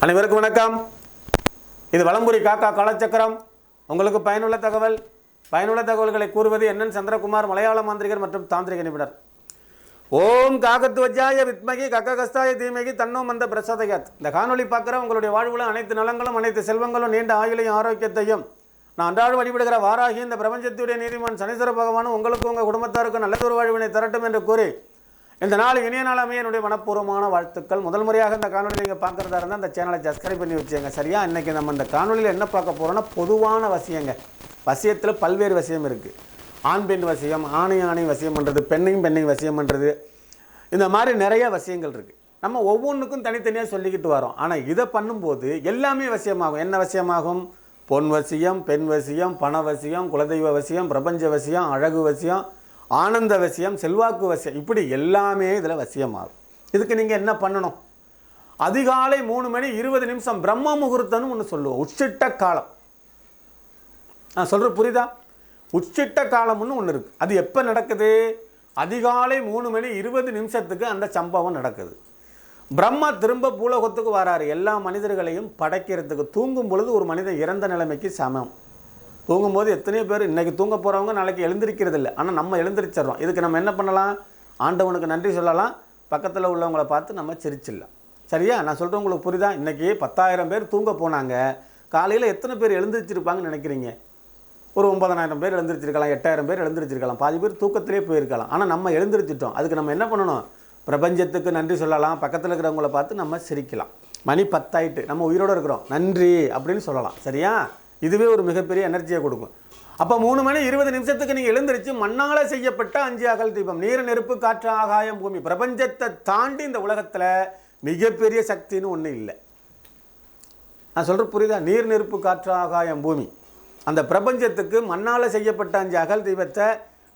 அனைவருக்கும் வணக்கம். இது வலம்புரி காக்கா காலச்சக்கரம். உங்களுக்கு பயனுள்ள தகவல்களை கூறுவது என்என் சந்திரகுமார், மலையாள மாந்திரிகர் மற்றும் தாந்திரிக நிபுணர். ஓம் காகத்வஜாய வித்மகி கக்ககஸ்தாய தீமகி தன்னோ மந்த பிரசோதயாத். இந்த காணொலி பார்க்குற உங்களுடைய வாழ்வுல அனைத்து நலங்களும் அனைத்து செல்வங்களும் நீண்ட ஆயுளையும் ஆரோக்கியத்தையும் நான் அன்றாடு வழிபடுகிற வாராகி இந்த பிரபஞ்சத்துடைய நீதிமான் சனீஸ்வர பகவானும் உங்களுக்கு உங்கள் குடும்பத்தாருக்கும் நல்லதொரு வாழ்வினை தரட்டும் என்று கூறி இந்த நாள் இனிய நாள் அமைய என்னுடைய மனப்பூர்வமான வாழ்த்துக்கள். முதல் முறையாக இந்த காணொலியில் நீங்கள் பார்க்குறதா இருந்தால் அந்த சேனலை சப்ஸ்கிரைப் பண்ணி வச்சுங்க. சரியா? இன்றைக்கி நம்ம இந்த காணொலியில் என்ன பார்க்க போகிறோன்னா பொதுவான வசியங்க. வசியத்தில் பல்வேறு வசியம் இருக்குது. ஆண் பெண் வசியம், ஆணை வசியம் பண்ணுறது, பெண்ணையும் வசியம் பண்ணுறது, இந்த மாதிரி நிறைய வசியங்கள் இருக்குது. நம்ம ஒவ்வொன்றுக்கும் தனித்தனியாக சொல்லிக்கிட்டு வரோம். ஆனால் இதை பண்ணும்போது எல்லாமே வசியமாகும். என்ன வசியமாகும்? பொன் வசியம், பெண் வசியம், பண வசியம், குலதெய்வ வசியம், பிரபஞ்ச வசியம், அழகு வசியம், ஆனந்த வசியம், செல்வாக்கு வசியம், இப்படி எல்லாமே இதில் வசியமாகும். இதுக்கு நீங்கள் என்ன பண்ணணும்? அதிகாலை 3:20 பிரம்ம முகூர்த்தம்னு ஒன்று சொல்லுவோம். உச்சிட்ட காலம். நான் சொல்கிற புரியுதா? உச்சிட்ட காலம்னு ஒன்று இருக்குது. அது எப்போ நடக்குது? அதிகாலை 3:20 அந்த சம்பவம் நடக்குது. பிரம்மா திரும்ப பூலோகத்துக்கு வராரு. எல்லா மனிதர்களையும் படைக்கிறதுக்கு. தூங்கும் பொழுது ஒரு மனிதன் இறந்த நிலைமைக்கு சமம். தூங்கும்போது எத்தனையோ பேர் இன்றைக்கி தூங்க போகிறவங்க நாளைக்கு எழுந்திருக்கிறது இல்லை. ஆனால் நம்ம எழுந்திரிச்சிடறோம். இதுக்கு நம்ம என்ன பண்ணலாம்? ஆண்டவனுக்கு நன்றி சொல்லலாம். பக்கத்தில் உள்ளவங்களை பார்த்து நம்ம சிரிச்சிடலாம். சரியா? நான் சொல்கிறேன், உங்களுக்கு புரியுதா? இன்றைக்கி 10,000 பேர் தூங்க போனாங்க. காலையில் எத்தனை பேர் எழுந்திரிச்சிருப்பாங்கன்னு நினைக்கிறீங்க? ஒரு 9,000 பேர் எழுந்திரிச்சிருக்கலாம், 8,000 பேர் எழுந்திரிச்சிருக்கலாம், பாதி பேர் தூக்கத்திலே போயிருக்கலாம். ஆனால் நம்ம எழுந்திரிச்சிட்டோம். அதுக்கு நம்ம என்ன பண்ணணும்? பிரபஞ்சத்துக்கு நன்றி சொல்லலாம். பக்கத்தில் இருக்கிறவங்கள பார்த்து நம்ம சிரிக்கலாம். மணி 10 ஆயிட்டு, நம்ம உயிரோடு இருக்கிறோம், நன்றி அப்படின்னு சொல்லலாம். சரியா? இதுவே ஒரு மிகப்பெரிய எனர்ஜியை கொடுக்கும். அப்போ 3:20 நீங்கள் எழுந்திரிச்சு மண்ணால் செய்யப்பட்ட 5 அகல் தீபம், நீர், நெருப்பு, காற்று, ஆகாயம், பூமி, பிரபஞ்சத்தை தாண்டி இந்த உலகத்தில் மிகப்பெரிய சக்தின்னு ஒன்று இல்லை. நான் சொல்கிற புரியுதா? நீர், நெருப்பு, காற்று, ஆகாயம், பூமி, அந்த பிரபஞ்சத்துக்கு மண்ணால் செய்யப்பட்ட 5 அகல் தீபத்தை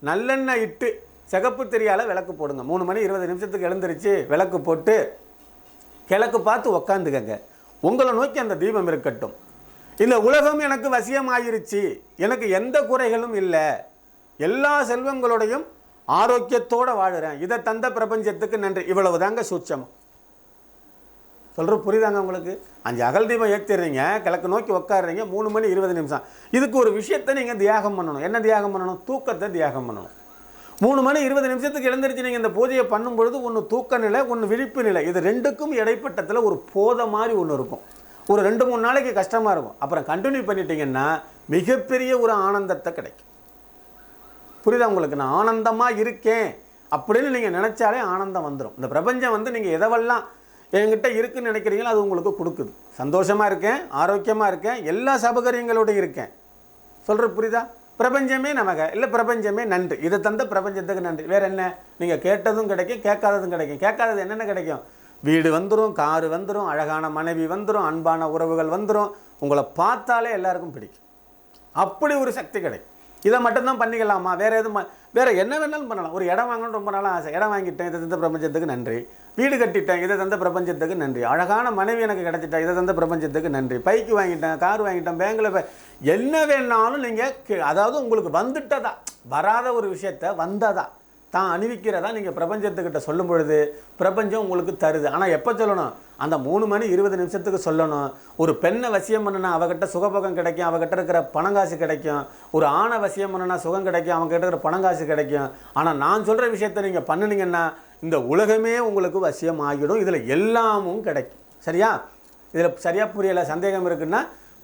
நல்லெண்ணெய் இட்டு சிகப்பு திரியால் விளக்கு போடுங்க. 3:20 எழுந்திரிச்சு விளக்கு போட்டு கிழக்கு பார்த்து உக்காந்துக்கங்க. உங்களை நோக்கி அந்த தீபம் இருக்கட்டும். இந்த உலகம் எனக்கு வசியமாயிருச்சு, எனக்கு எந்த குறைகளும் இல்லை, எல்லா செல்வங்களோடையும் ஆரோக்கியத்தோடு வாழுறேன், இதை தந்த பிரபஞ்சத்துக்கு நன்றி. இவ்வளவு தாங்க சூட்சமம். சொல்கிற புரியுதாங்க உங்களுக்கு? 5 அகல் தீபம் ஏற்றிடுறீங்க, கிழக்கு நோக்கி உட்காடுறீங்க, 3:20. இதுக்கு ஒரு விஷயத்தை நீங்கள் தியாகம் பண்ணணும். என்ன தியாகம் பண்ணணும்? தூக்கத்தை தியாகம் பண்ணணும். 3:20 எழுந்திரிச்சு நீங்கள் இந்த பூஜையை பண்ணும்பொழுது ஒன்று தூக்க நிலை, ஒன்று விழிப்பு நிலை. இது ரெண்டுக்கும் இடைப்பட்டத்தில் ஒரு போதை மாதிரி ஒன்று இருக்கும். ஒரு 2-3 நாளைக்கு கஷ்டமாக இருக்கும். அப்புறம் கண்டினியூ பண்ணிட்டீங்கன்னா மிகப்பெரிய ஒரு ஆனந்தத்தை கிடைக்கும். புரியுதா உங்களுக்கு? நான் ஆனந்தமாக இருக்கேன் அப்படின்னு நீங்கள் நினச்சாலே ஆனந்தம் வந்துடும். இந்த பிரபஞ்சம் நீங்கள் எதவெல்லாம் என்கிட்ட இருக்குன்னு நினைக்கிறீங்களோ அது உங்களுக்கு கொடுக்குது. சந்தோஷமாக இருக்கேன், ஆரோக்கியமாக இருக்கேன், எல்லா சௌகரியங்களோடையும் இருக்கேன். சொல்கிற புரியுதா? பிரபஞ்சமே நமக்கு இல்லை, பிரபஞ்சமே நன்றி, இதை தந்த பிரபஞ்சத்துக்கு நன்றி. வேறு என்ன? நீங்கள் கேட்டதும் கிடைக்கும், கேட்காததும் கிடைக்கும். கேட்காதது என்னென்ன கிடைக்கும்? வீடு வந்துடும், காரு வந்துடும், அழகான மனைவி வந்துடும், அன்பான உறவுகள் வந்துடும். உங்களை பார்த்தாலே எல்லாருக்கும் பிடிக்கும். அப்படி ஒரு சக்தி கிடைக்கும். இதை மட்டும்தான் பண்ணிக்கலாமா? வேறு என்ன வேணாலும் பண்ணலாம். ஒரு இடம் வாங்கணும்னு ரொம்ப நாளாக ஆசை. இடம் வாங்கிட்டேன், இதை தந்த பிரபஞ்சத்துக்கு நன்றி. வீடு கட்டிட்டேன், இதை தந்த பிரபஞ்சத்துக்கு நன்றி. அழகான மனைவி எனக்கு கிடைச்சிட்டேன், இதை தந்த பிரபஞ்சத்துக்கு நன்றி. பைக்கு வாங்கிட்டேன், கார் வாங்கிட்டேன், பேங்கில் என்ன வேணாலும் நீங்கள், அதாவது உங்களுக்கு வந்துட்டதா, வராத ஒரு விஷயத்த வந்ததா தான் அணிவிக்கிறதா நீங்கள் பிரபஞ்சத்துக்கிட்ட சொல்லும் பொழுது பிரபஞ்சம் உங்களுக்கு தருது. ஆனால் எப்போ சொல்லணும்? அந்த 3:20 சொல்லணும். ஒரு பெண்ணை வசியம் பண்ணுனா அவகிட்ட சுகபோகம் கிடைக்கும், அவகிட்ட இருக்கிற பணங்காசு கிடைக்கும். ஒரு ஆணை வசியம் பண்ணுனா சுகம் கிடைக்கும், அவங்ககிட்ட இருக்கிற பணங்காசு கிடைக்கும். ஆனால் நான் சொல்கிற விஷயத்தை நீங்கள் பண்ணினீங்கன்னா இந்த உலகமே உங்களுக்கு வசியம் ஆகிடும். இதில் எல்லாமும் கிடைக்கும். சரியா? இதில் சரியாக புரியலை, சந்தேகம் இருக்குன்னா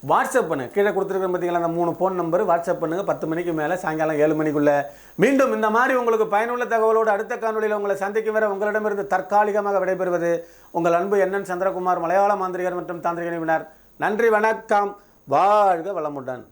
வாட்ஸ்அப் பண்ணு. கீழே கொடுத்துருக்க பார்த்தீங்களா அந்த 3 ஃபோன் நம்பர். வாட்ஸ்அப் பண்ணுங்கள். 10 மணிக்கு மேலே, சாயங்காலம் 7 மணிக்குள்ளே. மீண்டும் இந்த மாதிரி உங்களுக்கு பயனுள்ள தகவலோடு அடுத்த காணொலியில் உங்களை சந்திக்கும் வரை உங்களிடமிருந்து தற்காலிகமாக விடைபெறுவது உங்கள் அன்பு என்என் சந்திரகுமார், மலையாள மாந்திரிகர் மற்றும் தாந்திரிக நிபுணர். நன்றி, வணக்கம், வாழ்க வளமுடன்.